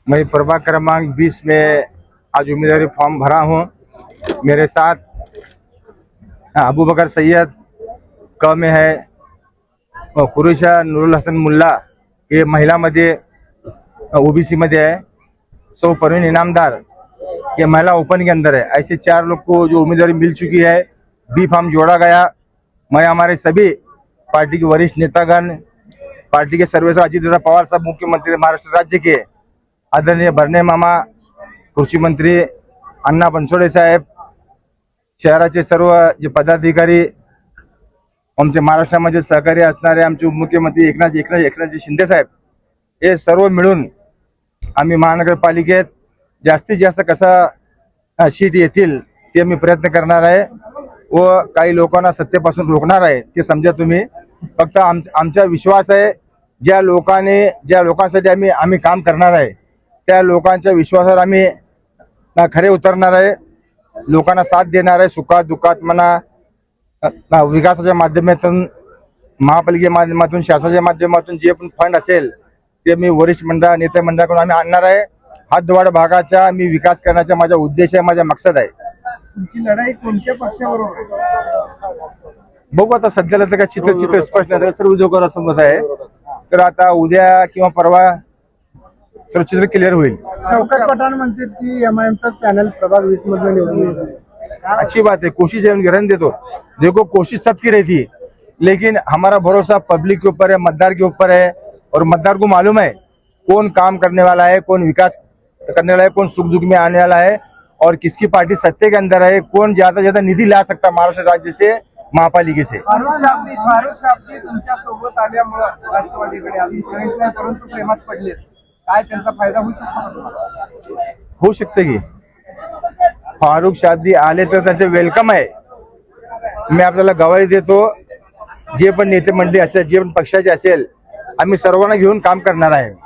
मैं प्रभाग क्रमांक 20 में आज उम्मीदवारी फॉर्म भरा हूँ। मेरे साथ अबू बकर सैयद क में है और कुरेशा नूरुल हसन मुल्ला, ये महिला मध्ये ओबीसी मध्ये है। सौ परवीन इनामदार, ये महिला ओपन के अंदर है। ऐसे 4 लोग को जो उम्मीदवारी मिल चुकी है, बी फॉर्म जोड़ा गया। मैं हमारे सभी पार्टी के वरिष्ठ नेतागण, पार्टी के सर्वेश्वर अजित दादा पवार साहब, मुख्यमंत्री महाराष्ट्र राज्य के आदरणीय भरणे मामा, कृषी मंत्री अण्णा बनसोडे साहेब, शहराचे सर्व जे पदाधिकारी, आमचे महाराष्ट्रामध्ये सहकारी असणारे आमचे उपमुख्यमंत्री एकनाथजी शिंदे साहेब, हे सर्व मिळून आम्ही महानगरपालिकेत जास्तीत जास्त कसा सीट येतील ते मी प्रयत्न करणार आहे व काही लोकांना सत्तेपासून रोखणार आहे ते समजा तुम्ही। फक्त आमचा विश्वास आहे, ज्या लोकांसाठी आम्ही काम करणार आहे त्या लोकांच्या विश्वासावर आम्ही खरे उतरणार आहे, लोकांना साथ देणार आहे। सुखात दुःखात म्हणा, विकासाच्या माध्यमातून, महापालिकेच्या माध्यमातून, शासनाच्या माध्यमातून जे पण फंड असेल ते मी वरिष्ठ मंडळ नेते मंडळाकडून आम्ही आणणार आहे। हातदवाड भागाचा मी विकास करण्याचा माझा उद्देश आहे, माझा मकसद आहे। तुमची लढाई कोणत्या पक्षाबरोबर आहे? बघू आता, सध्याला तर काय चित्र स्पष्ट नाही, सर्व उद्योगासमोर आहे। तर आता उद्या किंवा परवा सर्व चित्र क्लिअर होईल। शौकत पठाण म्हणतात की एमआयएमचा पॅनल प्रभाग 20 मधून निवडून येईल। अच्छी बात है, कोशिश है, उनके रहने दे दो। देखो, कोशिश सबकी रहती है, लेकिन हमारा भरोसा पब्लिक के ऊपर है, मतदार के ऊपर है। और मतदार को मालूम है कौन काम करने वाला है, कौन विकास करने वाला है, कौन सुख दुख में आने वाला है और किसकी पार्टी सत्ते के अंदर है, कौन ज्यादा निधि ला सकता महाराष्ट्र राज्य से, महापालिके से। फारुख साहेब तुमच्या सोबत आल्यामुळे राष्ट्रवादीकडे अजून प्रवेश नाही, परंतु प्रेमात पडले, काय त्यांचा फायदा होऊ शकतो? होऊ शकते की फारुख शादी आले तर त्यांचे वेलकम आहे। मी आपल्याला गवाही देतो, जे पण नेते मंडळी असेल, जे पण पक्षाचे असेल, आम्ही सर्वांना घेऊन काम करणार आहे।